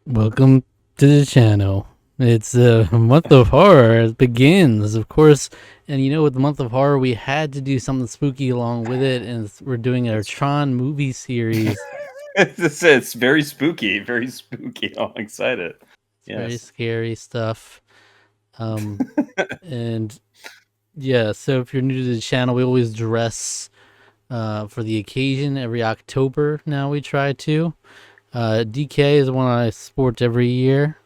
Welcome to the channel. It's a month of horror. It begins, of course, and with the month of horror, we had to do something spooky along with it, and we're doing our It's Tron movie series. it's very spooky, very spooky. Oh, I'm excited. It's very Yes. scary stuff. Um, and yeah, so if you're new to the channel, we always dress for the occasion every October. Now we try to. DK is one I sport every year.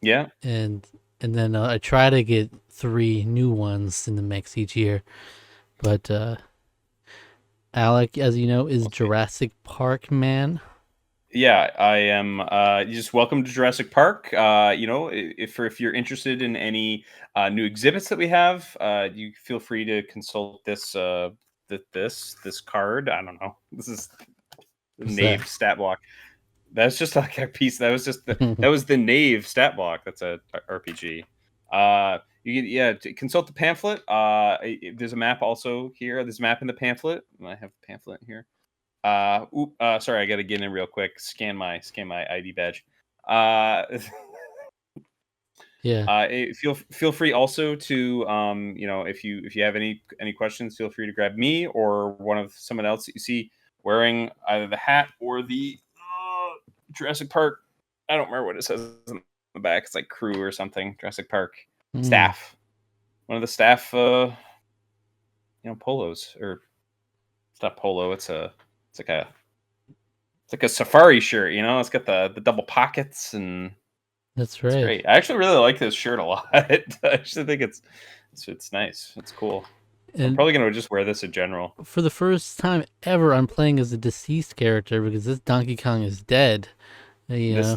Yeah. and then I try to get 3 new ones in the mix each year. But Alec, as you know, is We'll see. Jurassic Park man. Yeah, I am. You just welcome to Jurassic Park. If you're interested in any new exhibits that we have, you feel free to consult this card. I don't know. This is the What's that? Knave stat block. That's just like a piece. That was the Knave stat block. That's a RPG. You can consult the pamphlet. There's a map also here. There's a map in the pamphlet. I have a pamphlet here. Sorry, I got to get in real quick. Scan my ID badge. Uh, Yeah. feel free also to if you have any questions, feel free to grab me or one of someone else that you see wearing either the hat or the Jurassic Park. I don't remember what it says on the back. It's like crew or something. Jurassic Park Mm, staff. One of the staff, polos, or it's not polo. It's like a it's like a safari shirt. It's got the double pockets, and that's it's right. great. I actually really like this shirt a lot. I actually think it's nice. It's cool. I'm And probably gonna just wear this in general. for the first time ever, I'm playing as a deceased character because this Donkey Kong is dead. This,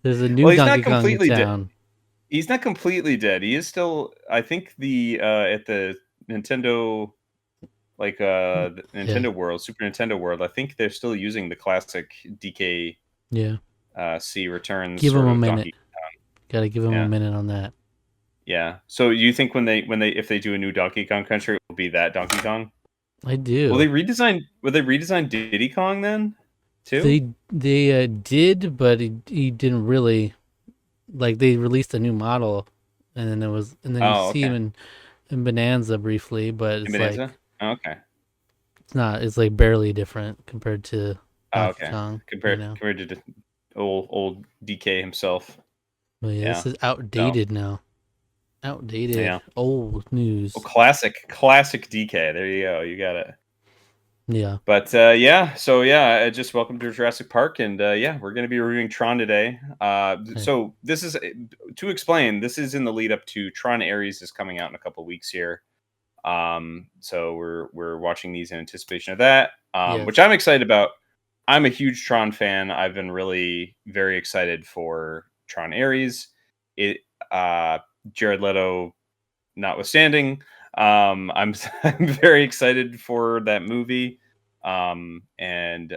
There's a new well, he's Donkey not Kong in completely dead. town. He's not completely dead. He is still. I think at the Nintendo, the Yeah, Nintendo World, Super Nintendo World. I think they're still using the classic DK yeah. C returns Give him sort a of minute. Donkey. Got to give him a Yeah, minute on that. yeah. So you think when they if they do a new Donkey Kong Country, it will be that Donkey Kong? I Will do. they redesign? Will they redesign Diddy Kong then, too? They did, but he didn't really like. They released a new model, and then you Oh, see him okay. in Bonanza briefly, but In it's Bonanza? like Oh, okay. it's not. It's like barely different compared to Oh, Donkey okay. Kong. Compared to the old DK himself. But yeah, this Yeah. is So outdated now. Outdated, yeah. old Well, news. classic DK. There you go. You got it. Yeah. But yeah, so yeah, just welcome to Jurassic Park, and yeah, we're going to be reviewing Tron today. Okay. So this is to explain. This is in the lead up to Tron Ares is coming out in a couple weeks here. So we're watching these in anticipation of that, which Yes. I'm excited about. I'm a huge Tron fan. I've been really very excited for Tron Ares. It Jared Leto notwithstanding, I'm I'm very excited for that movie. And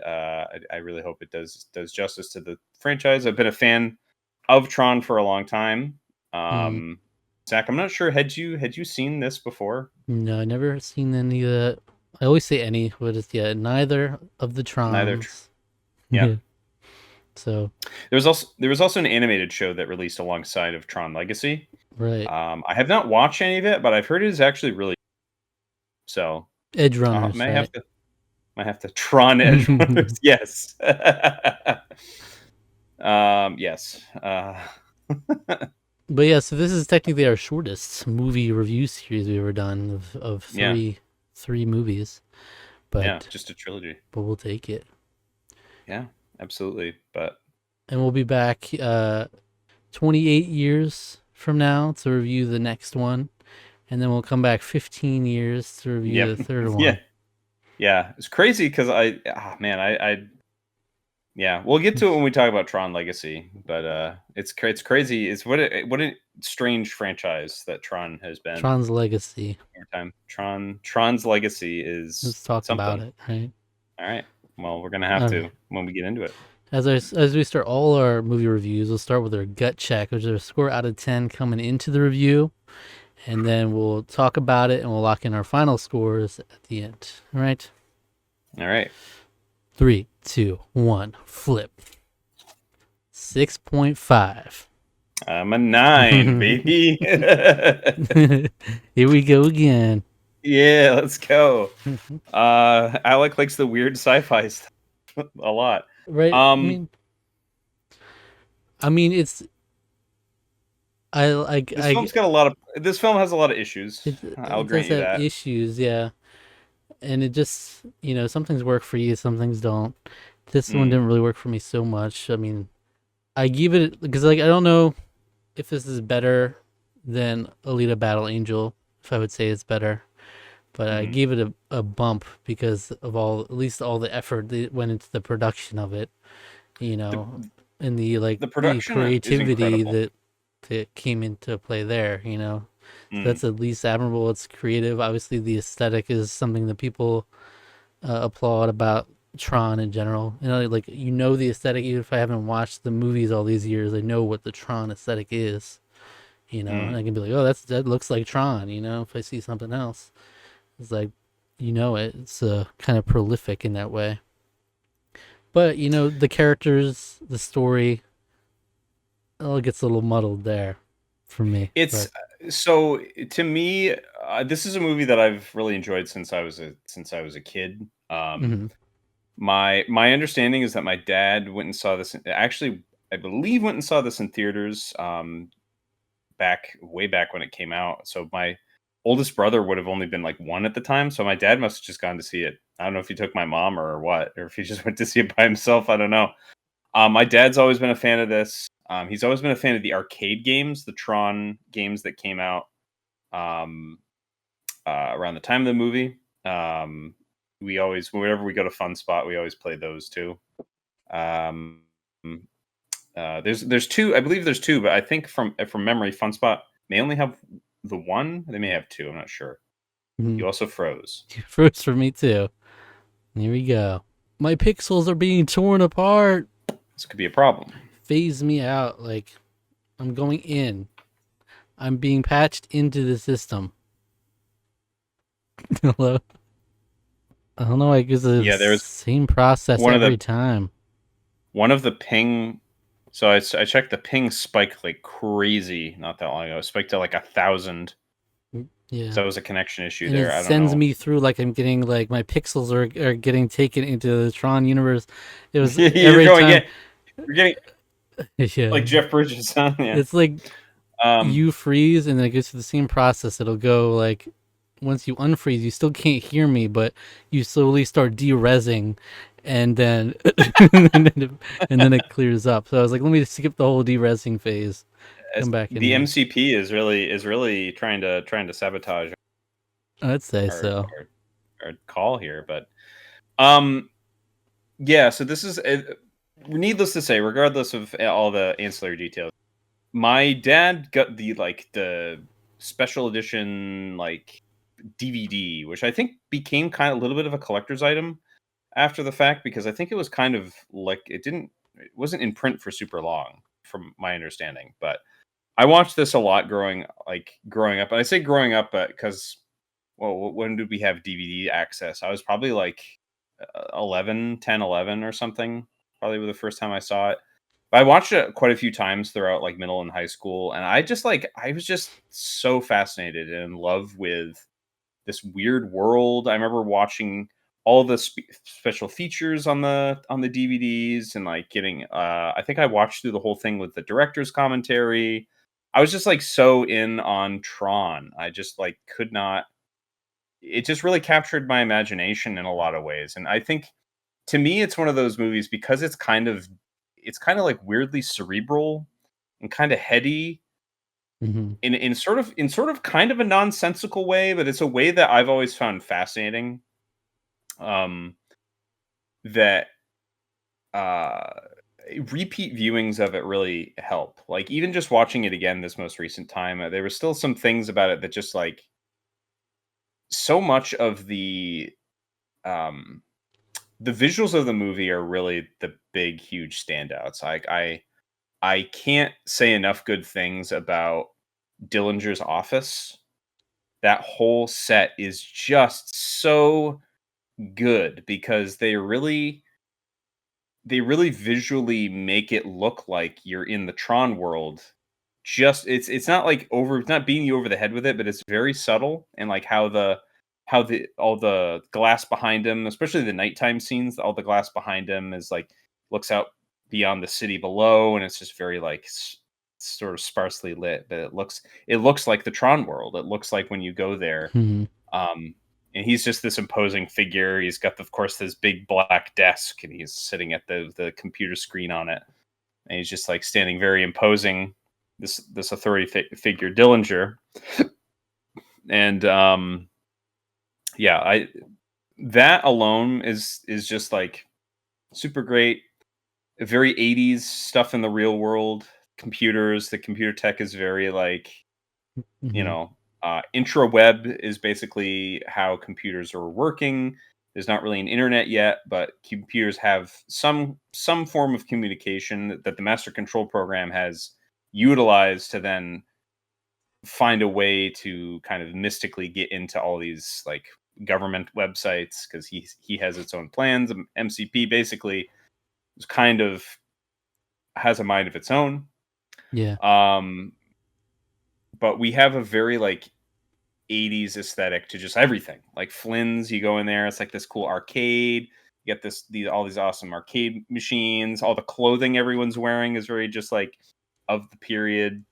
I really hope it does justice to the franchise. I've been a fan of Tron for a long time. Mm. Um, Zach, I'm not sure. Had you seen this before? No, I never seen any of that. I always say any, but it's neither of the Neither. Trons. Yeah. Yeah. So There was also an animated show that released alongside of Tron Legacy. right. I have not watched any of it, but I've heard it is actually really so. Edge I runners, may right? have to Tron Edge Runners. Yes. Yes. But yeah, so this is technically our shortest movie review series we've ever done of Yeah. three movies. Yeah. But Just a trilogy. we'll take it. Yeah. Absolutely. But And we'll be back 28 years from now to review the next one. And then we'll come back 15 years to review yep. the third Yeah. one. Yeah. It's crazy because man, I yeah, we'll get to it when we talk about Tron Legacy, but it's crazy. It's what a strange franchise that Tron has been Tron's Legacy. over time. Tron's Legacy is Let's talk about something. it, right? All right. Well, we're gonna have All right. to when we get into it. As we start all our movie reviews, we'll start with our gut check, which is a score out of 10 coming into the review. And then we'll talk about it and we'll lock in our final scores at the end. All right. All right. 3, 2, 1, flip. 6.5. I'm a 9, baby. Here we go again. Yeah, let's go. Alec likes the weird sci-fi stuff a lot. Right? Um, I mean, it's I like this film's got a lot of. This film has a lot of issues. I'll it grant does you have that. issues, yeah. And it just, some things work for you, some things don't. This one Mm, didn't really work for me so much. I mean, I give it because I don't know if this is better than Alita Battle Angel. If I would say it's better, but I mhm. gave it a bump because of at least all the effort that went into the production of it. You The know, and the production is creativity incredible. that came into play there. So Mm. that's at least admirable. It's creative. Obviously, the aesthetic is something that people applaud about Tron in general. Like the aesthetic. Even if I haven't watched the movies all these years, I know what the Tron aesthetic is. And Mm. I can be like, oh, that looks like Tron. If I see something else, it's like, it's kind of prolific in that way. But the characters, the story, it all gets a little muddled there for me. It's But so to me, this is a movie that I've really enjoyed since I was a kid. mhm. My understanding is that my dad went and saw this. Actually, I believe went and saw this in theaters. Way back when it came out. So my oldest brother would have only been like 1 at the time. So my dad must have just gone to see it. I don't know if he took my mom or what, or if he just went to see it by himself. I don't know. My dad's always been a fan of this. He's always been a fan of the arcade games, the Tron games that came out um, around the time of the movie. We always, whenever we go to Fun Spot, we always play those too. Um, there's two, I believe there's two, but I think from memory, Fun Spot may only have the one. They may have two. I'm not sure. Mhm. You also froze. First for me too. Here we go. My pixels are being torn apart. This could be a problem. Phase me out. Like I'm going in. I'm being patched into the system. Hello. I don't know. I guess it's the Yeah, there's same process one of every the time. ping. So I checked the ping spiked like crazy not that long ago. It spiked to like 1,000. Yeah. So it was a connection issue And it there. I don't sends know. me through like I'm getting like my pixels are getting taken into the Tron universe. It was You're every going, time. yeah. You're getting Yeah, like Jeff Bridges, huh? Yeah. it's like Um, you freeze and then it goes through the same process. It'll go like once you unfreeze, you still can't hear me, but you slowly start de-resing, and then and then it clears up. So I was like, let me skip the whole de-resing phase, come back in the here. MCP is really trying to sabotage I'd say our so. our call here, but um, yeah. So this is needless to say, regardless of all the ancillary details, my dad got the special edition DVD, which I think became kind of a little bit of a collector's item after the fact because I think it was kind of like it wasn't in print for super long, from my understanding, but I watched this a lot growing up, and I say growing up because when did we have DVD access? I was probably like 11, 10, 11 or something. Probably was the first time I saw it. But I watched it quite a few times throughout like middle and high school, and I was just so fascinated and in love with this weird world. I remember watching all the special features on the DVDs and like getting. I think I watched through the whole thing with the director's commentary. I was just like so in on Tron. I just like could not. It just really captured my imagination in a lot of ways, and I think to me it's one of those movies because it's kind of like weirdly cerebral and kind of heady Hmm. in sort of kind of a nonsensical way, but it's a way that I've always found fascinating. Um, that uh, repeat viewings of it really help. Like even just watching it again this most recent time, there were still some things about it that just like so much of um the visuals of the movie are really the big huge standouts. I can't say enough good things about Dillinger's office. That whole set is just so good because they really they really visually make it look like you're in the Tron world. Just it's not like it's not beating you over the head with it, but it's very subtle, and like how the all the glass behind him, especially the nighttime scenes, all the glass behind him is like looks out beyond the city below, and it's just very like sort of sparsely lit, but it looks like the Tron world. It looks like when you go there. Mhm. Um, and he's just this imposing figure. He's got, of course, this big black desk, and he's sitting at the computer screen on it, and he's just like standing very imposing. This authority figure, Dillinger, and yeah, I that alone is just like super great. Very 80s stuff in the real world. Computers, the computer tech is very like you Mhm. know, intraweb is basically how computers are working. There's not really an internet yet, but computers have some form of communication that the master control program has utilized to then find a way to kind of mystically get into all these like government websites because he has its own plans. MCP basically is kind of has a mind of its own. Yeah. Um, but we have a very like 80s aesthetic to just everything. Like Flynn's, you go in there, it's like this cool arcade. You get all these awesome arcade machines. All the clothing everyone's wearing is very just like of the period.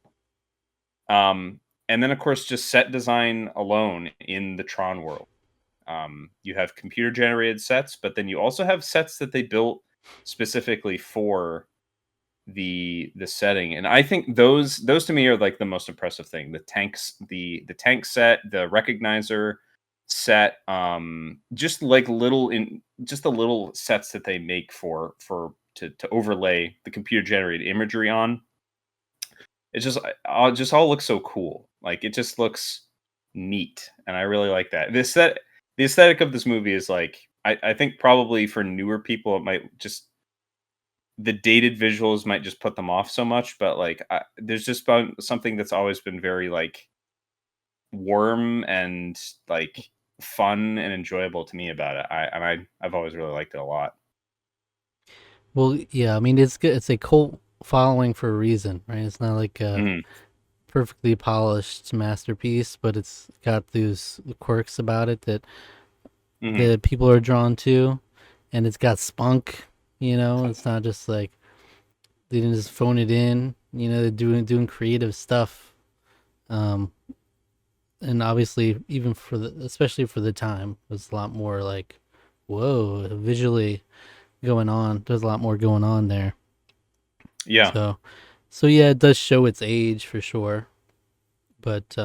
And then of course just set design alone in the Tron world. You have computer generated sets, but then you also have sets that they built specifically for the setting, and I think those to me are like the most impressive thing. The tank set, the recognizer set, just like just the little sets that they make to overlay the computer generated imagery on. It just all looks so cool. Like it just looks neat, and I really like that. The aesthetic of this movie is like I think probably for newer people it might just the dated visuals might just put them off so much, but like there's just been something that's always been very like warm and like fun and enjoyable to me about it. I've always really liked it a lot. Well, yeah. I mean, it's good. It's a cult following for a reason, right? It's not like a Mm, perfectly polished masterpiece, but it's got those quirks about it that hmm the people are drawn to, and it's got spunk. It's not just like they didn't just phone it in. They're doing creative stuff. Um, and obviously, even especially for the time, it was a lot more like, whoa, visually going on. There's a lot more going on there. Yeah. So, so yeah, it does show its age for sure. But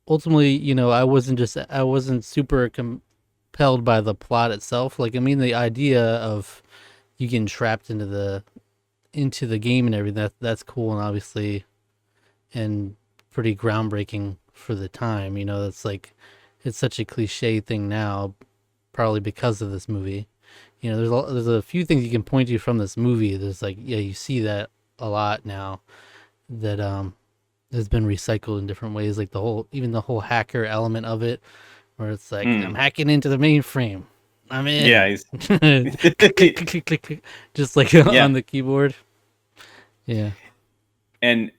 ultimately, I wasn't super compelled by the plot itself. Like, I mean, the idea of you getting trapped into the game and everything, that's cool, and obviously and pretty groundbreaking for the time. That's like it's such a cliche thing now, probably because of this movie. There's a few things you can point to from this movie. There's like, yeah, you see that a lot now that has been recycled in different ways, like the whole hacker element of it, where it's like, I'm Mm, hacking into the mainframe, I'm yeah. in. He's Click, click, click, click, click, click, just like yeah. on the keyboard. Yeah. And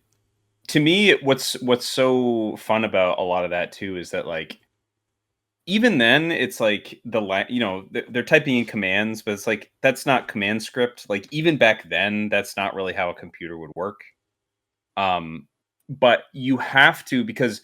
to me, what's so fun about a lot of that too is that like even then it's like they're typing in commands, but it's like that's not command script. Like even back then, that's not really how a computer would work. Um, but you have to because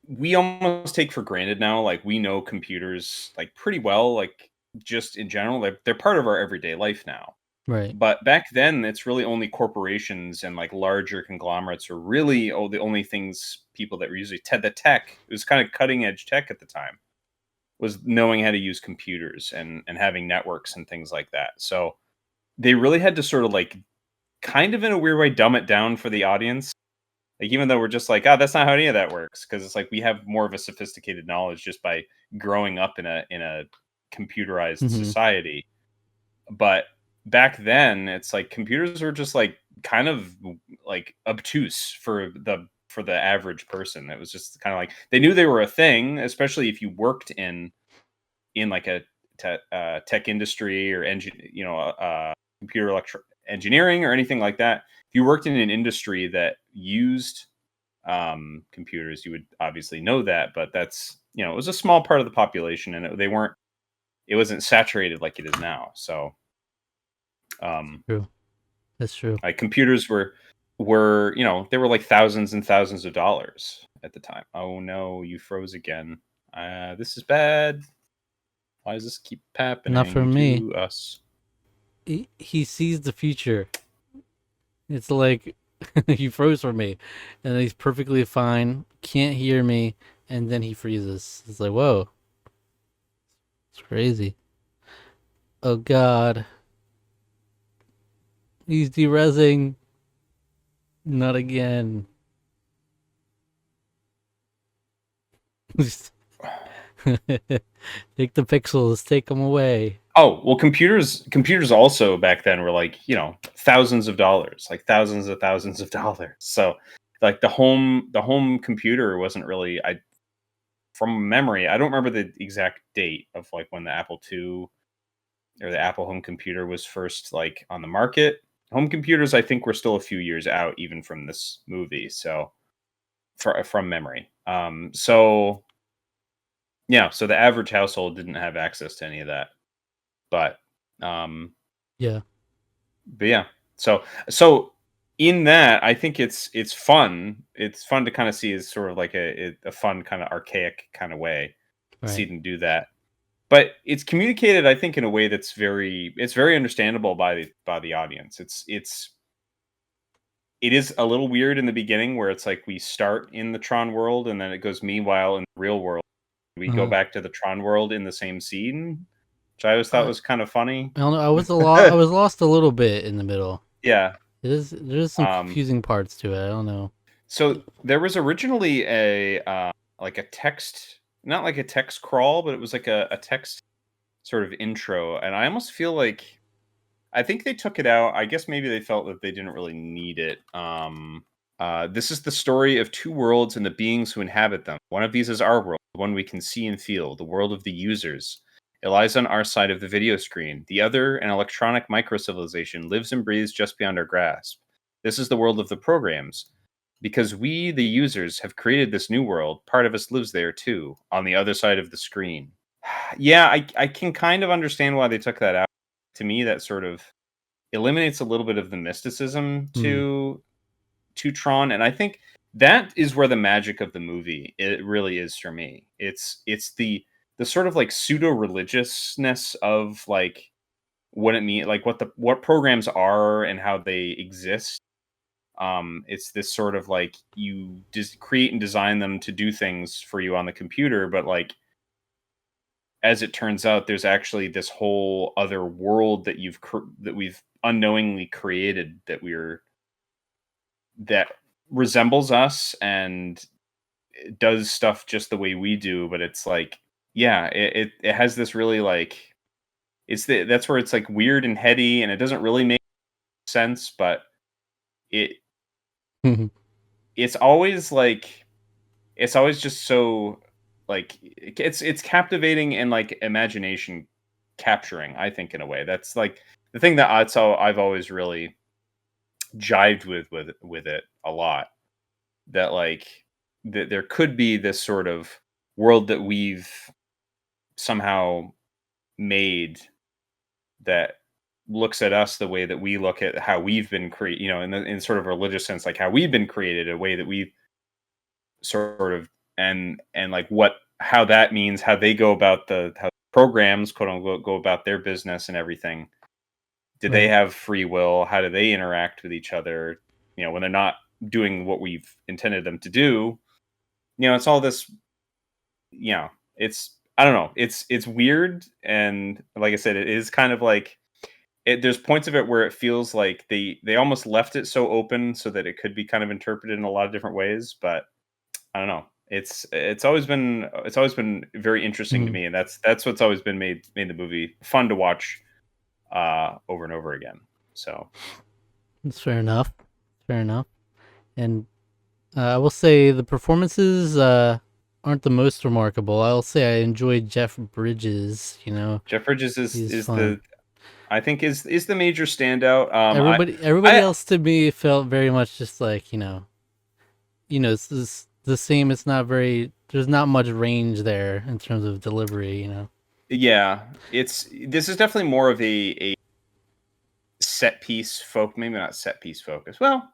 we almost take for granted now, like we know computers like pretty well, like just in general, they're part of our everyday life now. Right. But back then, it's really only corporations and like larger conglomerates are really the only things people that were using the tech. It was kind of cutting edge tech at the time was knowing how to use computers and having networks and things like that. So they really had to sort of like kind of in a weird way dumb it down for the audience. Like even though we're just like, oh, that's not how any of that works, because it's like we have more of a sophisticated knowledge just by growing up in a computerized Mm-hmm. society. But back then, it's like computers were just like kind of like obtuse for the average person. It was just kind of like they knew they were a thing, especially if you worked in like a tech industry or computer engineering or anything like that, if you worked in an industry that used computers, you would obviously know that. But that's, it was a small part of the population, and it wasn't saturated like it is now. So True. That's true. like computers were they were like thousands and thousands of dollars at the time. Oh no, you froze again. This is bad. Why does this keep Not for happening me. to us? He sees the future. It's like he froze for me, and he's perfectly fine. Can't hear me, and then he freezes. It's like, whoa, it's crazy. Oh God, he's derezzing. Not again. Take the pixels. Take them away. Oh, well, computers also back then were like, thousands of dollars, like thousands of dollars. So like the home computer wasn't really, I from memory, I don't remember the exact date of like when the Apple II or the Apple home computer was first like on the market. Home computers, I think, were still a few years out even from this movie. So from memory. So yeah, so the average household didn't have access to any of that. But um Yeah. but yeah. So in that, I think it's fun. It's fun to kind of see as sort of like a fun kind of archaic kind of way to see Right. them do that. But it's communicated, I think, in a way it's very understandable by the audience. It is a little weird in the beginning where it's like we start in the Tron world and then it goes meanwhile in the real world. We go Uh, back to the Tron world in the same scene, which I always thought I, was kind of funny. I don't know. I was a lot. I was lost a little bit in the middle. Yeah. There's some Um, confusing parts to it. I don't know. so there was originally a like a text, not like a text crawl, but it was like a text sort of intro, and I almost feel like I think they took it out. I guess maybe they felt that they didn't really need it. This is the story of two worlds and the beings who inhabit them. One of these is our world, the one we can see and feel, the world of the users. It lies on our side of the video screen. The other, an electronic micro-civilization, lives and breathes just beyond our grasp. This is the world of the programs. Because we, the users, have created this new world, part of us lives there too, on the other side of the screen. Yeah, I can kind of understand why they took that out. To me, that sort of eliminates a little bit of the mysticism Hmm. to Tron, and I think that is where the magic of the movie it really is for me. It's the sort of like pseudo religiousness of like what it mean, like what programs are and how they exist. It's this sort of like you just create and design them to do things for you on the computer, but like as it turns out, there's actually this whole other world that we've unknowingly created that resembles us and does stuff just the way we do. But it's like, yeah, it has this really like that's where it's like weird and heady, and it doesn't really make sense, but it it's always like it's always just so like it's captivating and like imagination capturing, I think, in a way. That's like the thing that I've always really jived with it a lot. That like that there could be this sort of world that we've somehow made that looks at us the way that we look at how we've been created, in sort of a religious sense, like how we've been created, a way that we sort of and like what how that means how they go about how programs quote unquote go about their business and everything. Do they Right. have free will? How do they interact with each other, when they're not doing what we've intended them to do? It's all this, it's I don't know, it's weird, and like I said, it is kind of like there's points of it where it feels like they almost left it so open so that it could be kind of interpreted in a lot of different ways. But I don't know. It's always been very interesting to Hmm. me, and that's what's always been made the movie fun to watch over and over again. So That's fair enough. Fair enough. And I will say the performances aren't the most remarkable. I'll say I enjoyed Jeff Bridges. Jeff Bridges He's is fun. the I think is the major standout. Everybody I else to me felt very much just like it's the same. It's not very. There's not much range there in terms of delivery. Yeah, this is definitely more of a set piece maybe not set piece focus. Well,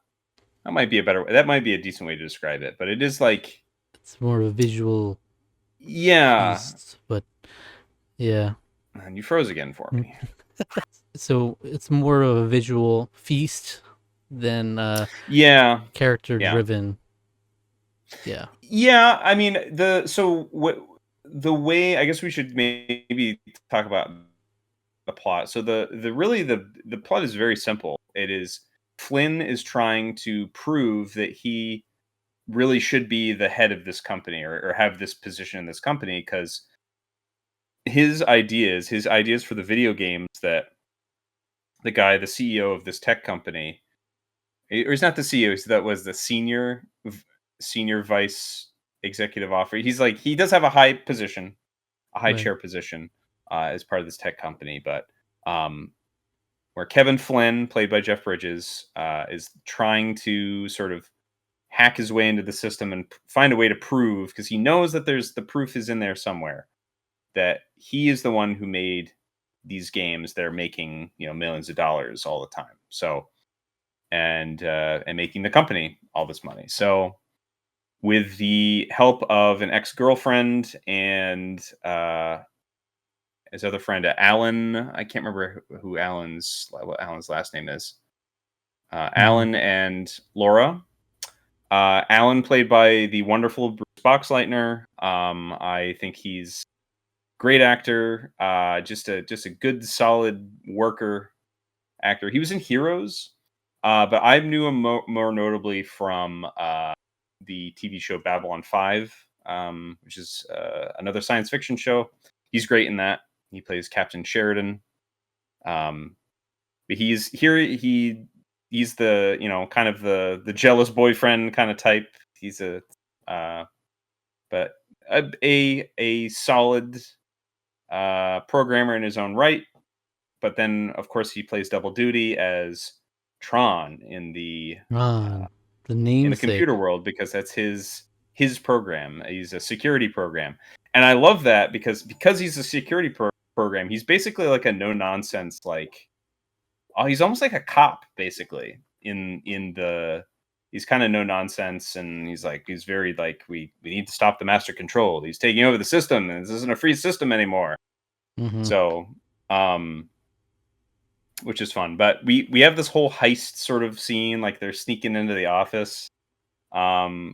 that might be a decent way to describe it, but it is like, It's more of a visual yeah, feast, but yeah. and you froze again for me. So it's more of a visual feast than Yeah, character yeah, driven. Yeah. yeah. I mean, the way, I guess we should maybe talk about the plot. So the plot is very simple. It is Flynn is trying to prove that he really should be the head of this company, or have this position in this company, because his ideas for the video games that the CEO of this tech company, or he's not the CEO, that was the senior vice executive officer. He's like, he does have a high position, a high Right. chair position, as part of this tech company, but um, where Kevin Flynn, played by Jeff Bridges, is trying to sort of hack his way into the system and find a way to prove, because he knows that the proof is in there somewhere, that he is the one who made these games. They're making, millions of dollars all the time. So, and making the company all this money. So, with the help of an ex-girlfriend and his other friend, Alan, I can't remember what Alan's last name is. Mm-hmm. Alan and Laura. Alan, played by the wonderful Bruce Boxleitner. I think he's great actor. Just a good, solid worker actor. He was in Heroes, but I knew him more notably from the TV show Babylon 5, which is another science fiction show. He's great in that. He plays Captain Sheridan. Um, but he's the, kind of the jealous boyfriend kind of type. He's uh, but a solid programmer in his own right. But then, of course, he plays double duty as Tron uh, Ron, the in the computer namesake. world, because that's his program. He's a security program, and I love that, because he's a security program. He's basically like a no nonsense, like, oh, he's almost like a cop, basically. He's kind of no nonsense, and he's very like, we need to stop the master control. He's taking over the system, and this isn't a free system anymore. Mm-hmm. So, um, which is fun. But we have this whole heist sort of scene, like they're sneaking into the office,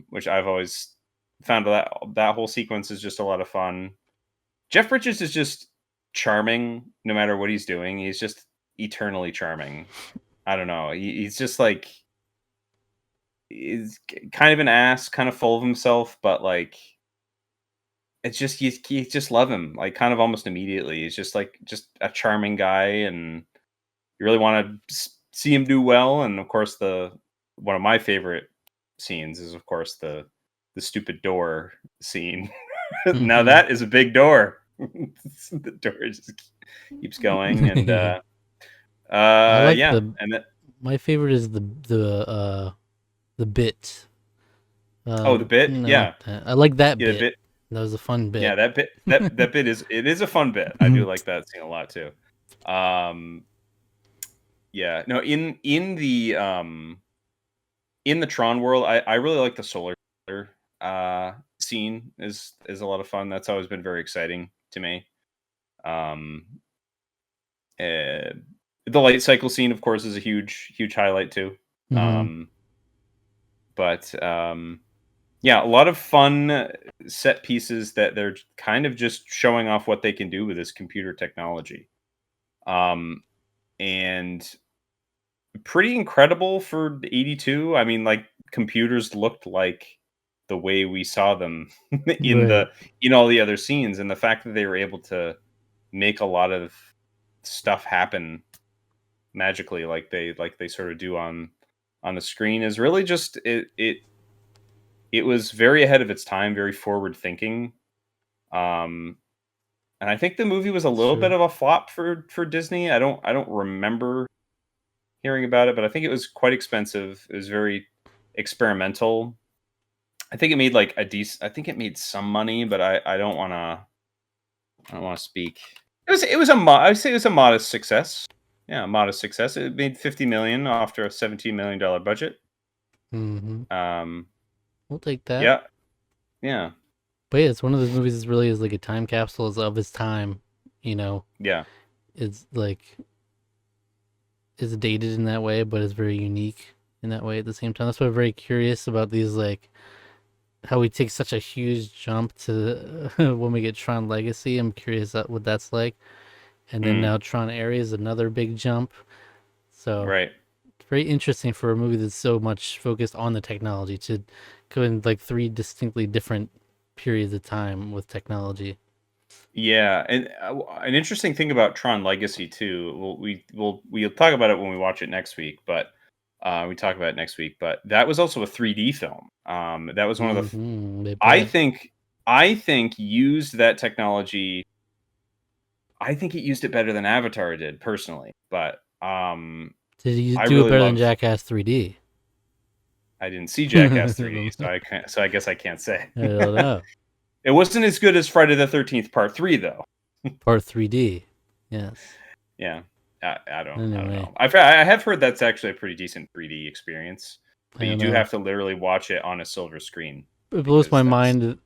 which I've always found that whole sequence is just a lot of fun. Jeff Bridges is just charming no matter what he's doing. He's just eternally charming. I don't know. He's just like, he's kind of an ass, kind of full of himself, but like, it's just, you just love him, like, kind of almost immediately. He's just a charming guy, and you really want to see him do well. And of course, the one of my favorite scenes is, of course, the stupid door scene. Now Mm-hmm. that is a big door. The door just keeps going, and I like yeah, the. and then, My favorite is the bit. oh, the bit, yeah, I like that yeah, the bit. bit, That was a fun yeah, bit. that bit is a fun bit. I do like that scene a lot too. Um, yeah, no, in the Tron world, I really like the solar uh scene. Is a lot of fun. That's always been very exciting to me. Um, uh, the light cycle scene, of course, is a huge highlight too. Mm-hmm. Um, but yeah, a lot of fun set pieces that they're kind of just showing off what they can do with this computer technology. Um, and pretty incredible for 82. I mean, like, computers looked like the way we saw them in Right. all the other scenes, and the fact that they were able to make a lot of stuff happen magically, like they sort of do on the screen, is really just, it was very ahead of its time, very forward thinking. Um, and I think the movie was a little bit Sure. of a flop for Disney. I don't remember hearing about it, but I think it was quite expensive. It was very experimental. I think it made like a decent. I think it made some money, but I don't want to. I don't want to speak. It was I would say it was a modest success. Yeah, a modest success. It made 50 million after a $17 million budget. Mm-hmm. Um, We'll take that. yeah, yeah, But yeah, it's one of those movies that really is like a time capsule of its time. You know, yeah. it's like it's dated in that way, but it's very unique in that way at the same time. That's why I'm very curious about these, like how we take such a huge jump to when we get Tron Legacy. I'm curious what that's like, and then Mm, now Tron Ares is another big jump. So right. it's very interesting for a movie that's so much focused on the technology to go in like three distinctly different periods of time with technology. Yeah, and an interesting thing about Tron Legacy too. We'll talk about it when we watch it next week, but we talk about it next week. But that was also a 3D film. That was one of the They I bet. think I think used that technology. I think it used it better than Avatar did personally, but Did you I do it really better than love. Jackass 3D? I didn't see I Jackass 3D, don't so I can't. So I guess I can't say. know. It wasn't as good as Friday the 13th Part 3, though. Part 3D. Yes. Yeah, I don't Anyway, know. I have heard that's actually a pretty decent 3D experience, I but you don't do know. have to literally watch it on a silver screen It blows my because that's mind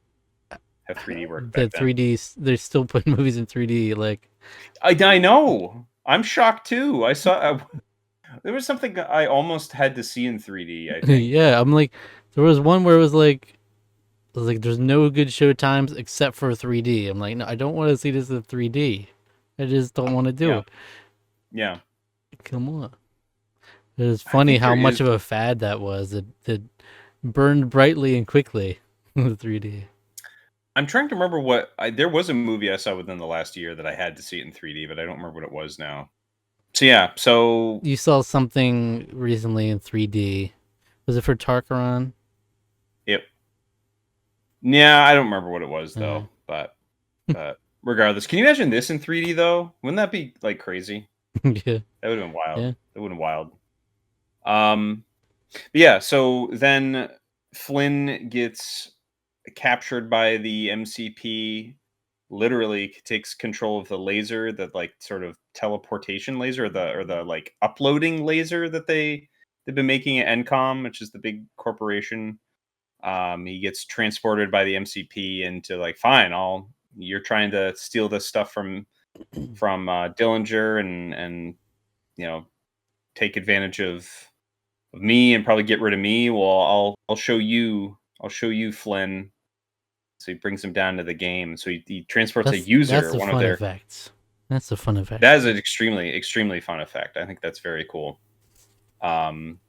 how 3D worked back that then. 3D, they're still putting movies in 3D. Like, I know. I'm shocked too. I saw there was something I almost had to see in 3D. I think. yeah, I'm like, there was one where it was like there's no good show times except for 3D. I'm like, no, I don't want to see this in 3D. I just don't want to do Yeah, it. yeah. Come on. It's I funny think there how much is. of a fad that was. It burned brightly and quickly with 3D. I'm trying to remember there was a movie I saw within the last year that I had to see it in 3D, but I don't remember what it was now. So yeah, so You saw something recently in 3D. Was it for Tarqaron? it. Yeah, I don't remember what it was Uh, though, but regardless, can you imagine this in 3D though? Wouldn't that be like crazy? yeah, That would have been wild. yeah. That would have been wild. Um, yeah. So then Flynn gets captured by the MCP. Literally takes control of the laser, that like sort of teleportation laser, or the like uploading laser that they've been making at Encom, which is the big corporation. He gets transported by the MCP into like, fine, I'll you're trying to steal this stuff from Dillinger and you know take advantage of me and probably get rid of me. Well, I'll show you Flynn. So he brings him down to the game. So he transports a That's user, the one of fun their. effects. That's the fun That effects. is an extremely fun effect. I think that's very cool.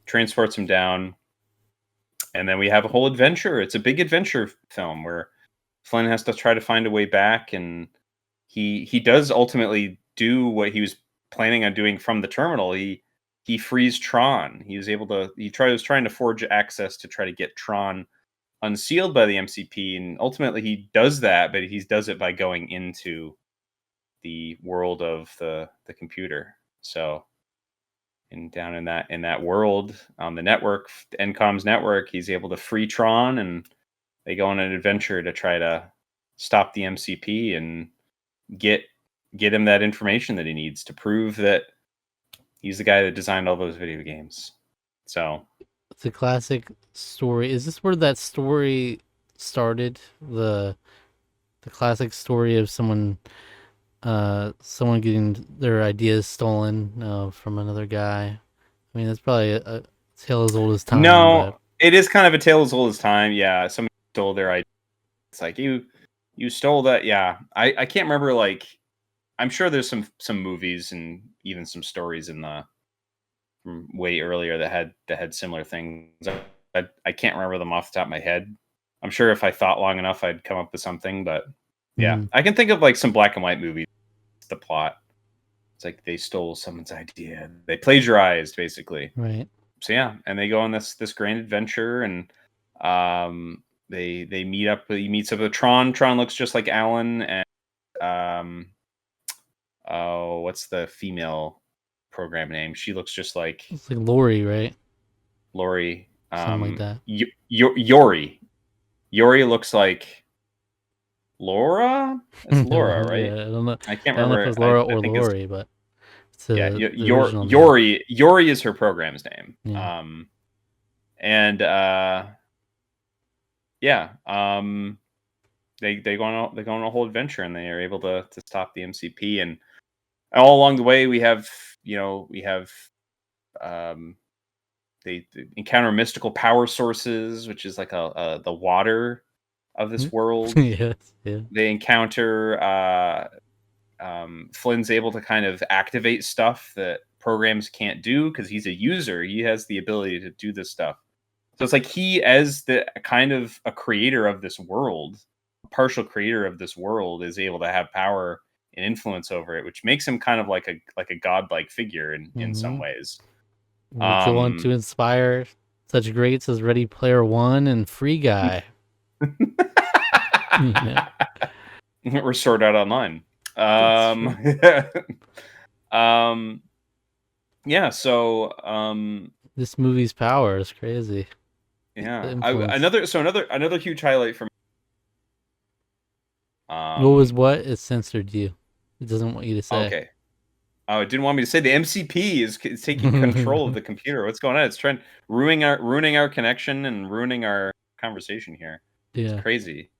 Transports him down, and then we have a whole adventure. It's a big adventure film where Flynn has to try to find a way back, and he does ultimately do what he was planning on doing from the terminal. He frees Tron. He was able to. Was trying to forge access to try to get Tron unsealed by the MCP, and ultimately he does that, but he does it by going into the world of the computer. So, and down in that world on the network, Encom's network, he's able to free Tron, and they go on an adventure to try to stop the MCP and get get him that information that he needs to prove that he's the guy that designed all those video games. So, It's a classic story. Is this where that story started? The classic story of someone getting their ideas stolen from another guy. I mean, that's probably a tale as old as time, but no, it is kind of a tale as old as time. Yeah, somebody stole their idea. It's like you stole that. Yeah, I can't remember. Like, I'm sure there's some movies and even some stories in the from way earlier that had similar things. I can't remember them off the top of my head. I'm sure if I thought long enough, I'd come up with something. But yeah, mm, I can think of like some black and white movies. The plot. It's like they stole someone's idea. They plagiarized basically. right. So yeah, and they go on this grand adventure, and They meet up. He meets up with Tron. Tron looks just like Alan, and um, oh, what's the female program name? She looks just like It's like Lori, right? Lori. Something like that. Yori. Yori looks like Laura. It's Laura, right? Yeah, I don't know. I can't I don't know if it remember. was Laura I or think it's Lori, but it's yeah. the original name. Yori is her program's name. Yeah. And yeah. They go on a whole adventure, and they are able to stop the MCP. And all along the way, we have um they encounter mystical power sources, which is like the water of this world. Yes. Yeah. They encounter Flynn's able to kind of activate stuff that programs can't do because he's a user. He has the ability to do this stuff. So it's like he, as the kind of a creator of this world, a partial creator of this world, is able to have power and influence over it, which makes him kind of like a godlike figure in some Mm-hmm. ways. Would go on to inspire such greats as Ready Player One and Free Guy. Yeah, Or Sword Art Online. that's true. Um, yeah. So This movie's power is crazy. The yeah. influence. Another huge highlight for me. What was what? It censored you. It doesn't want you to say. Okay. Oh, it didn't want me to say the MCP is taking control of the computer. What's going on? It's trying ruining our connection and ruining our conversation here. It's Yeah. crazy.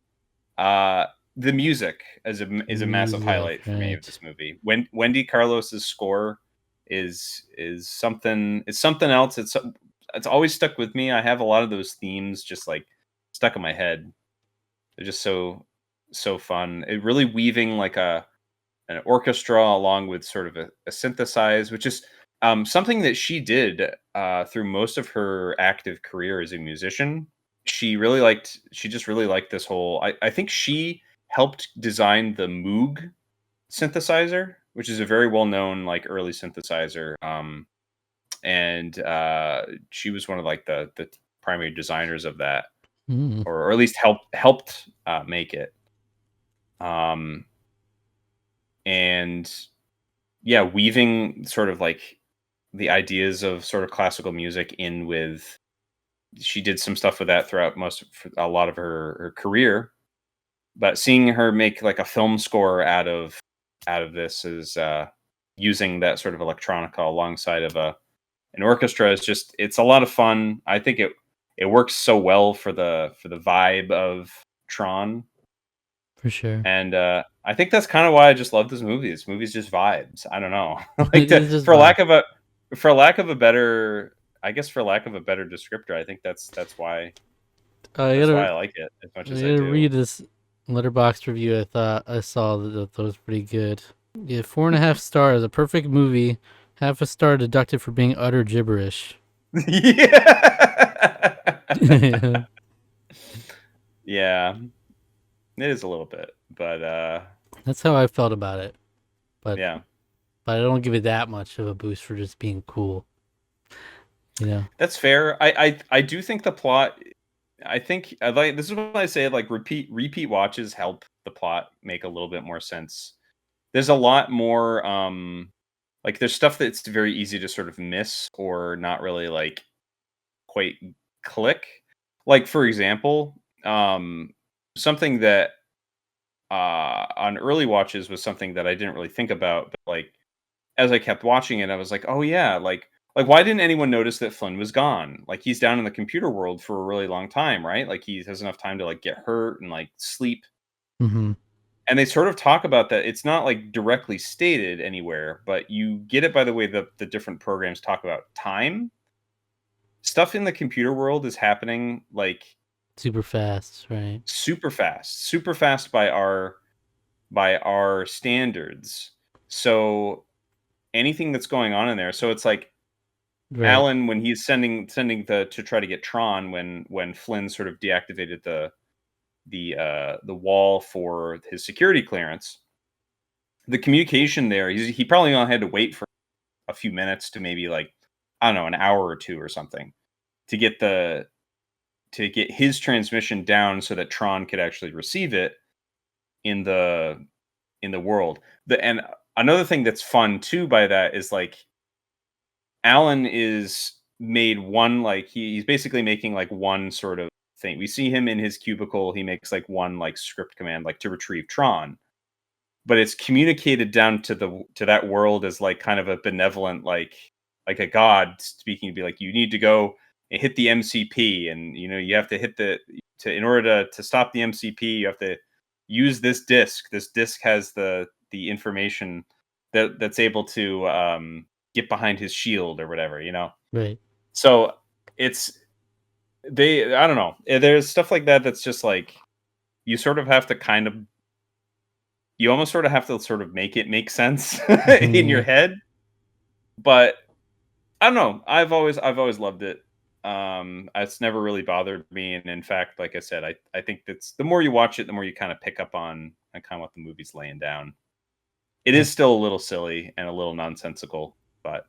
The music is a massive Music, highlight for me of right. this movie. When Wendy Carlos's score is something. It's something else. It's always stuck with me. I have a lot of those themes just like stuck in my head. They're just so fun. It really weaving like an orchestra along with sort of a synthesize, which is something that she did through most of her active career as a musician. She just really liked this whole. I think she helped design the Moog synthesizer, which is a very well known like early synthesizer. And she was one of like the primary designers of that, Mm. or at least helped make it. Um, and yeah, weaving sort of like the ideas of sort of classical music in with. She did some stuff with that throughout a lot of her career, but seeing her make like a film score out of this is using that sort of electronica alongside of an orchestra is just it's a lot of fun. I think it works so well for the vibe of Tron. For sure. And I think that's kind of why I just love this movie. This movie's just vibes. I don't know. It is just For vibe. lack of a better, I guess for lack of a better descriptor, I think I that's why gotta I like it as much I as I gotta do. read this letterbox review. I thought I saw that was pretty good. Yeah, 4.5 stars. A perfect movie. Half a star deducted for being utter gibberish. Yeah. Yeah, Yeah, it is a little bit, but that's how I felt about it. But yeah, I don't give it that much of a boost for just being cool. You know. that's fair. I do think the plot. I think I like this is what I say. Like repeat watches help the plot make a little bit more sense. There's a lot more. Like there's stuff that's very easy to sort of miss or not really like quite click. Like for example, something that on early watches was something that I didn't really think about, but like as I kept watching it, I was like, oh yeah, like why didn't anyone notice that Flynn was gone? Like he's down in the computer world for a really long time, right? Like he has enough time to like get hurt and like sleep. Mm-hmm. And they sort of talk about that. It's not like directly stated anywhere, but you get it by the way the different programs talk about time. Stuff in the computer world is happening like Super fast, right? super fast by our standards. So anything that's going on in there, so it's like Right. Alan when he's sending the to try to get Tron when Flynn sort of deactivated the wall for his security clearance. The communication there, he probably only had to wait for a few minutes to maybe like I don't know an hour or two or something to get get his transmission down so that Tron could actually receive it in the world. And another thing that's fun too by that is like Alan is made one like he's basically making like one sort of thing. We see him in his cubicle. He makes like one like script command like to retrieve Tron, but it's communicated down to that world as like kind of a benevolent like a god speaking to be like, you need to go and hit the MCP, and you have to hit in order to stop the MCP, you have to use this disc. This disc has the information that's able to get behind his shield or whatever. Right. So it's I don't know. There's stuff like that that's just like you sort of have to kind of you almost sort of have to sort of make it make sense in your Yeah. head. But I don't know. I've always loved it. It's never really bothered me, and in fact, like I said, I think that's the more you watch it, the more you kind of pick up on kind of what the movie's laying down. It is still a little silly and a little nonsensical, but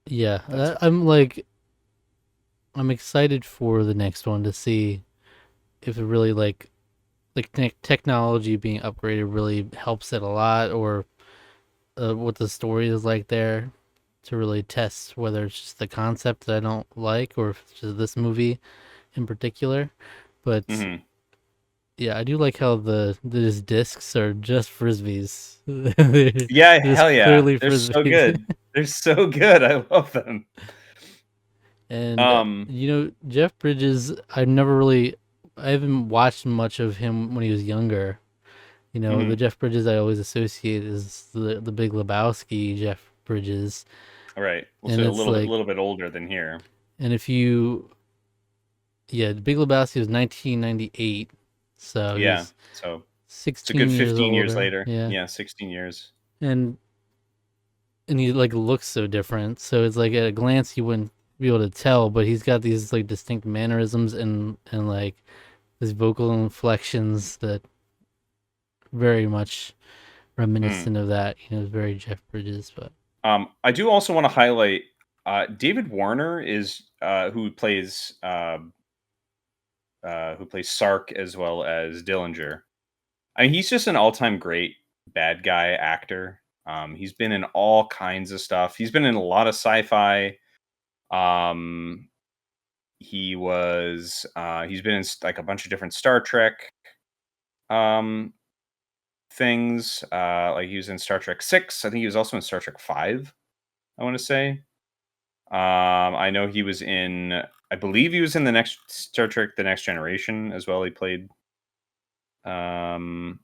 Yeah, that's okay. I'm excited for the next one to see if it really technology being upgraded really helps it a lot, or what the story is like there, to really test whether it's just the concept that I don't like, or if it's just this movie in particular. But Hmm. yeah, I do like how these discs are just frisbees. They're Yeah, just hell yeah, clearly they're so frisbees. good. They're so good. I love them. And Um, Jeff Bridges, I haven't watched much of him when he was younger. The mhm. Jeff Bridges I always associate is the Big Lebowski Jeff Bridges. All right. Well, And so it's like, little bit older than here. and if you, yeah, the Big Lebowski was 1998, so Yeah. he's So it's a 16 good years 15 years older. later. Yeah, Yeah, 16 years. and he like looks so different. So it's like at a glance you wouldn't be able to tell, but he's got these like distinct mannerisms and like his vocal inflections that very much Mm. reminiscent of that. Very Jeff Bridges, but I do also want to highlight David Warner is who plays Sark as well as Dillinger. I mean, he's just an all-time great bad guy actor. He's been in all kinds of stuff. He's been in a lot of sci-fi. Um, he's been in like a bunch of different Star Trek um things. Like he was in Star Trek 6. I think he was also in Star Trek 5, I want to say. I know he was in. I believe he was in the next Star Trek: The Next Generation as well. He played. Um,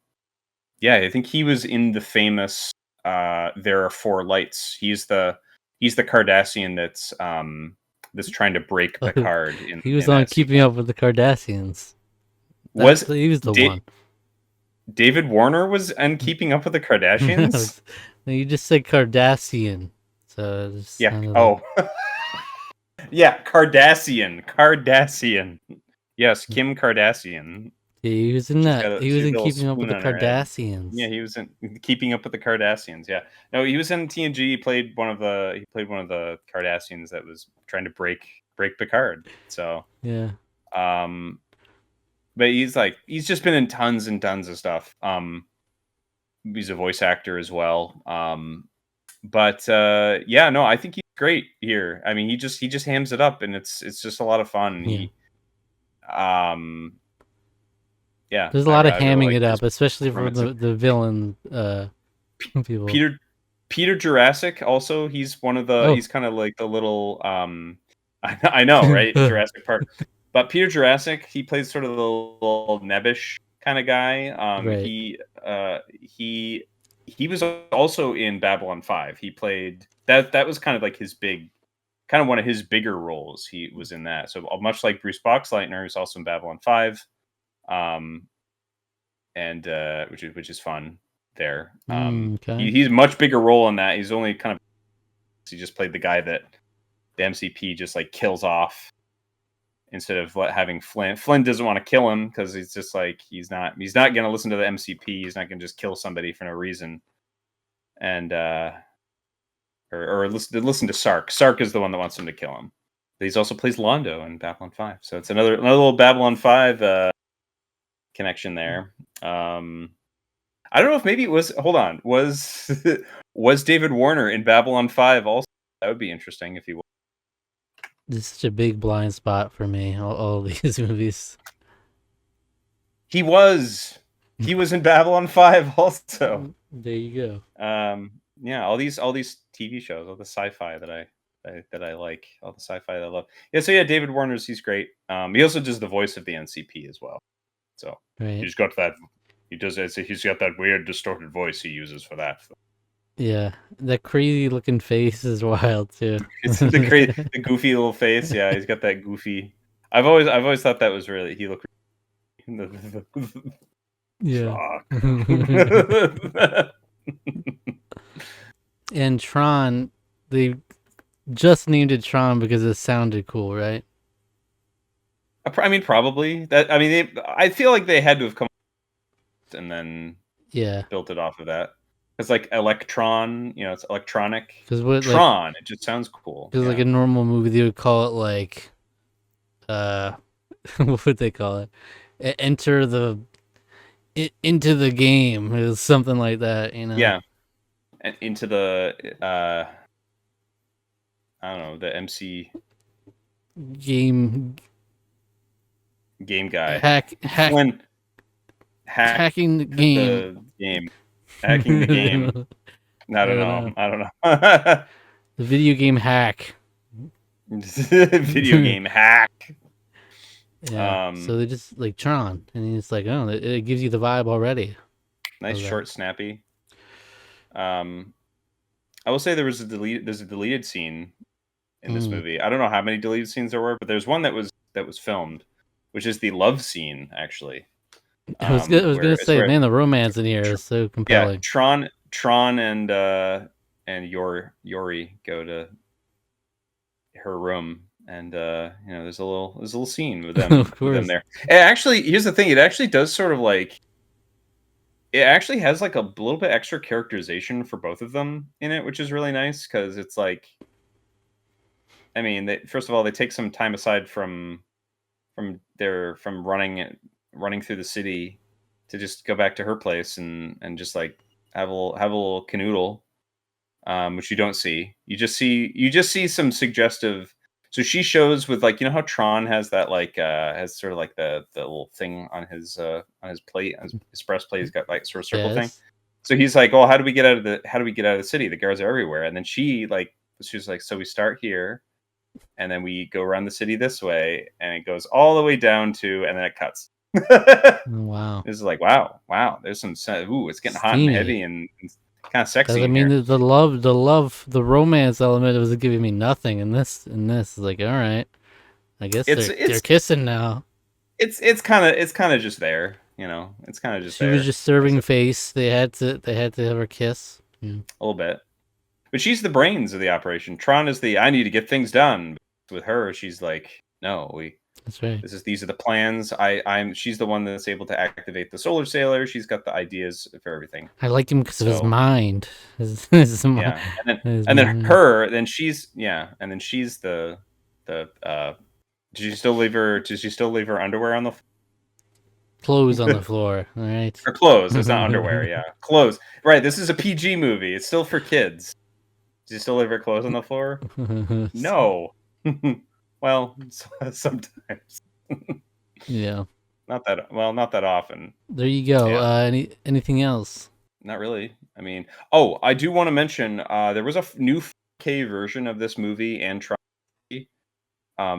yeah, I think he was in the famous. There are four lights. He's the Cardassian that's trying to break Picard he was in on that Keeping sequence. Up with the Kardashians. Was He was the one. da- David Warner was in Keeping Up with the Kardashians? No, you just said Cardassian, so it just Yeah. sounded like. Oh, yeah. Cardassian. Yes, Kim Kardashian. Yeah, he was in that. He was She's in got a little Keeping Up with spoon the on her head. Yeah, Kardashians. he was in Keeping Up with the Kardashians. Yeah, no, he was in TNG. He played one of the Kardashians that was trying to break Picard. So, Yeah. um, but he's just been in tons and tons of stuff. He's a voice actor as well. But yeah, no, I think he's great here. I mean, he just hams it up, and it's just a lot of fun. Yeah. Um, yeah, There's a lot of I really hamming like it his up, especially for performance. the villain people. Peter Peter Jurassic also, Oh. he's kind of like the little I know, right? Jurassic Park. But Peter Jurassic, he plays sort of the little nebbish kind of guy. Right. He was also in Babylon 5. He played that was kind of like his big kind of one of his bigger roles. He was in that. So much like Bruce Boxleitner, who's also in Babylon 5. Um and which is fun there. Okay. He's a much bigger role in that. He's only kind of he just played the guy that the MCP just like kills off instead of having Flynn. Flynn doesn't want to kill him because he's just like he's not going to listen to the MCP. He's not going to just kill somebody for no reason. And or listen to Sark. Sark is the one that wants him to kill him. He's also plays Londo in Babylon 5. So it's another little Babylon 5 connection there. I don't know if maybe it was. Hold on, was was David Warner in Babylon 5 also? That would be interesting if he was. This is such a big blind spot for me. All these movies. He was. He was in Babylon 5 also. There you go. Yeah, all these TV shows, all the sci-fi that I like, all the sci-fi that I love. Yeah, so yeah, David Warner's he's great. He also does the voice of the NCP as well. So right. he's got that. He's got that weird distorted voice he uses for that. Yeah, that crazy looking face is wild too. It's the goofy little face. Yeah, he's got that goofy. I've always thought that was really he looked. Yeah. Fuck. And Tron, they just named it Tron because it sounded cool, right? I mean, probably that. I mean, I feel like they had to have come and then built it off of that. It's like Electron, it's electronic. Because what Tron, like, it just sounds cool. Because like a normal movie, they would call it like, what would they call it? Enter the into the game. It was something like that, Yeah, and into the I don't know, the MC game guy. Hacking the game. Hacking the game. I don't know. The video game hack. Video game hack. Yeah. So they just like Tron, and it's like, oh, it gives you the vibe already. Nice, short, snappy. I will say there's a deleted scene in this movie. I don't know how many deleted scenes there were, but there's one that was filmed, which is the love scene, actually. I was gonna say, man, the romance in here is so compelling. Yeah, Tron and Yori go to her room, and there's a little scene with them, with them there. And actually, here's the thing: it actually does sort of like. It actually has like a little bit extra characterization for both of them in it, which is really nice because it's like, I mean, first of all, they take some time aside from running through the city to just go back to her place and just like have a little canoodle, which you don't see. You just see some suggestive. So she shows with like, how Tron has that like has sort of like the little thing on his plate, on his breastplate. He's got like sort of circle thing. So he's like, "Oh, how do we get out of the city? The guards are everywhere." And then she's like, "So we start here, and then we go around the city this way, and it goes all the way down to, and then it cuts." Wow. This is like, wow. There's some. Ooh, it's getting hot and heavy and kind of sexy. I mean, the the romance element was giving me nothing, and this is like, all right, I guess they're kissing now. It's kind of just there, It's kind of just. She was just serving face. They had to have her kiss. A little bit, but she's the brains of the operation. Tron is I need to get things done. With her, she's like, no, That's right. These are the plans. She's the one that's able to activate the solar sailor. She's got the ideas for everything. I like him because of his mind. Yeah, and then she's the did she still leave her underwear on the clothes on the floor? All right, her clothes. It's not underwear. Yeah, clothes. Right. This is a PG movie. It's still for kids. Does she still leave her clothes on the floor? No. Well, sometimes. Yeah. Not that often. There you go. Yeah. Anything else? Not really. I mean, I do want to mention there was a new 4K version of this movie and Tron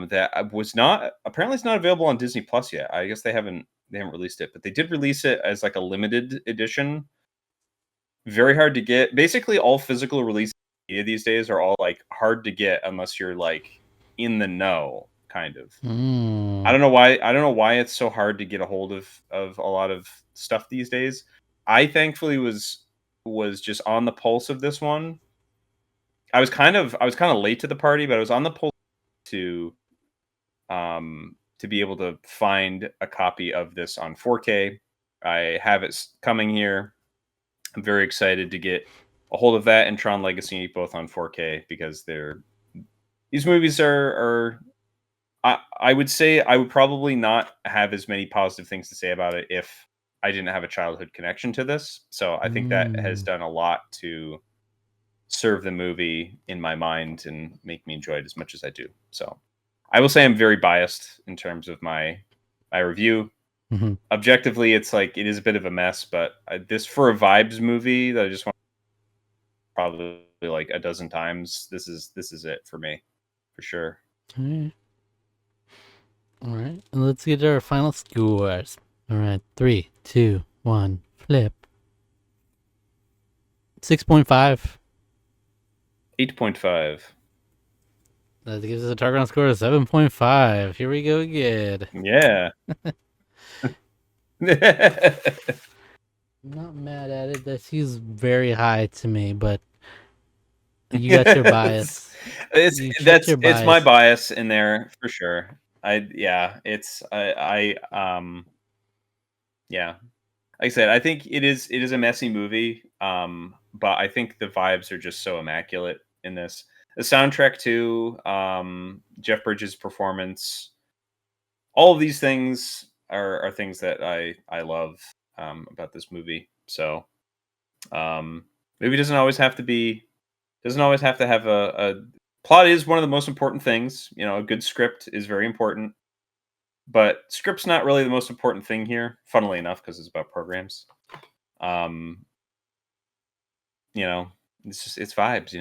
that was not apparently it's not available on Disney Plus yet. I guess they haven't released it, but they did release it as like a limited edition. Very hard to get. Basically, all physical releases these days are all like hard to get unless you're like in the know, kind of. I don't know why it's so hard to get a hold of a lot of stuff these days. I thankfully was just on the pulse of this one. I was kind of late to the party, but I was on the pulse to be able to find a copy of this on 4K. I have it coming here. I'm very excited to get a hold of that and Tron Legacy both on 4K because these movies are I would say I would probably not have as many positive things to say about it if I didn't have a childhood connection to this. So I think that has Mm. done a lot to serve the movie in my mind and make me enjoy it as much as I do. So I will say I'm very biased in terms of my review. Hmm. Objectively, it's like it is a bit of a mess, but this for a vibes movie that I just want probably like a dozen times. This is it for me for sure. All right. All right. And let's get our final scores. All right. 3, 2, 1, flip. 6.5. 8.5. That gives us a Tarqaron score of 7.5. Here we go again. Yeah. I'm not mad at it. That seems very high to me, but you got your bias. it's You checked that's your it's my bias. bias in there for sure. I yeah. Like I said, I think it is a messy movie. But I think the vibes are just so immaculate in this. The soundtrack too, Jeff Bridges' performance, all of these things are things that I love about this movie. So movie doesn't always have to have a plot is one of the most important things. A good script is very important, but script's not really the most important thing here. Funnily enough, because it's about programs. Um, it's vibes.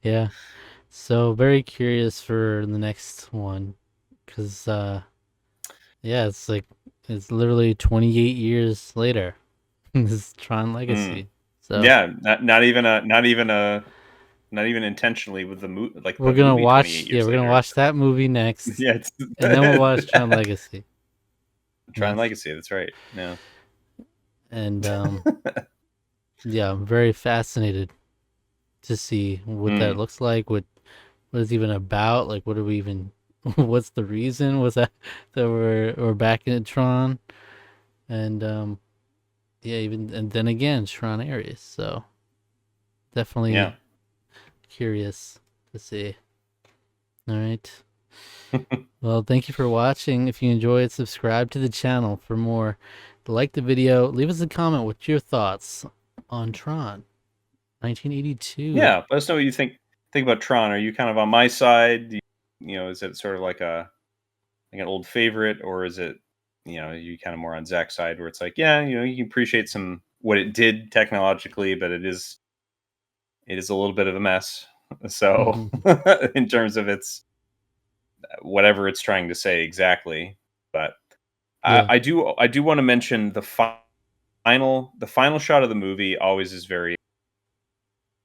Yeah. So very curious for the next one, because yeah, it's literally 28 years later. This is Tron Mm. Legacy. So Yeah, not even intentionally with like we're the gonna movie 28 watch. Yeah, years we're gonna later. watch that movie next, Yeah, it's and then we'll watch Tron Legacy. Tron Yes. Legacy. That's right. Yeah. And yeah, I'm very fascinated to see what that Mm, looks like. What it's even about. Like, what are we even? What's the reason? Was that we're back in Tron? And yeah, even and then again, Tron Ares. So yeah. definitely curious to see. All right. Well, thank you for watching. If you enjoyed, subscribe to the channel for more. Like the video, leave us a comment. What's your thoughts on Tron 1982? Yeah. Let us know what you think about Tron. Are you kind of on my side? Is it sort of like an old favorite, or is it you kind of more on Zach's side where it's like, yeah, you can appreciate some what it did technologically, but it is a little bit of a mess. So in terms of its whatever it's trying to say exactly, but Yeah. I do want to mention the final shot of the movie always is very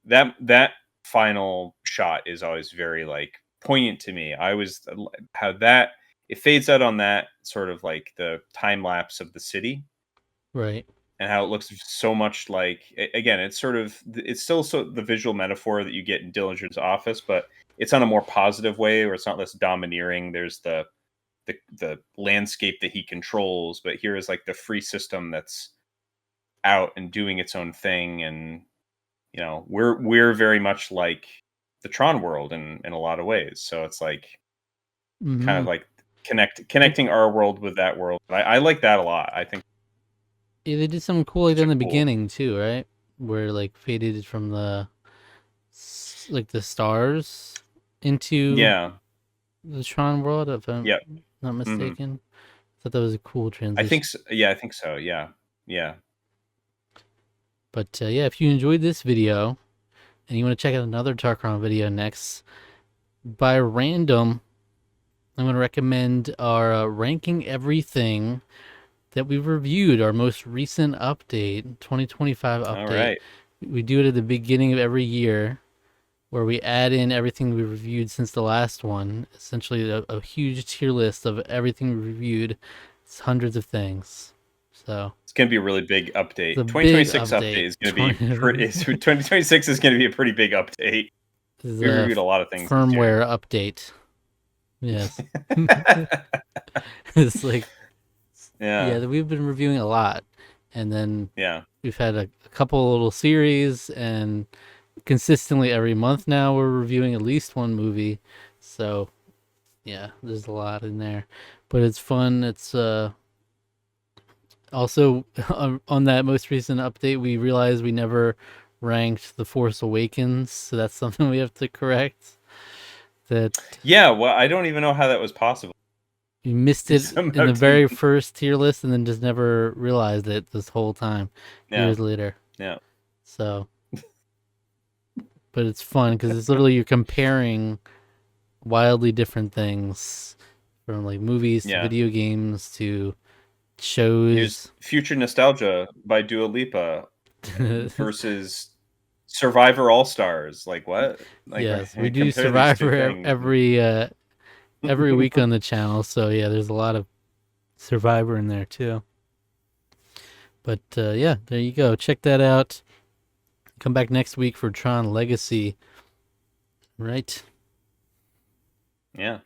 that final shot is always very like poignant to me. I always how that it fades out on that sort of like the time lapse of the city Right. and how it looks so much like again it's still so the visual metaphor that you get in Dillinger's Office, but it's on a more positive way where it's not less domineering. There's the landscape that he controls, but here is like the free system that's out and doing its own thing. And we're very much like the Tron world in a lot of ways. So it's like kind Mm-hmm. of like connecting our world with that world. I like that a lot. I think Yeah, they did something cool like that it's in a the cool. beginning too, right? Where like faded from like the stars into Yeah. the Tron world, if I'm Yep. not Hmm. mistaken. I thought that was a cool I think transition. so. Yeah, I think so. Yeah. Yeah. But yeah, if you enjoyed this video and you want to check out another Tarkron video next, by random, I'm going to recommend our ranking everything that we've reviewed, our most recent update, 2025 All update. right. We do it at the beginning of every year where we add in everything we reviewed since the last one. Essentially, a huge tier list of everything we reviewed. It's hundreds of things. So It's going to be a really big it's a update. big 2026 update. update is going to be pretty. 2026 is going to be a pretty big update. This is We a reviewed a lot of things this year. firmware update. Yes. It's like, Yeah. yeah, we've been reviewing a lot. And then Yeah. we've had a couple little series and consistently every month now we're reviewing at least one movie. So yeah, there's a lot in there, but it's fun. It's also on that most recent update, we realized we never ranked The Force Awakens, so that's something we have to correct. That Yeah, well, I don't even know how that was possible. you missed We it in somehow the very didn't. first tier list and then just never realized it this whole time, Yeah, years later. yeah, So, but it's fun because it's literally you're comparing wildly different things from like movies to yeah. video games to Here's shows. Future Nostalgia by Dua Lipa versus Survivor All Stars. Like what? Like Yes, we do compare these two Survivor things. every week on the channel. So yeah, there's a lot of Survivor in there too. But yeah, there you go. Check that out. Come back next week for Tron Legacy. Right. Yeah.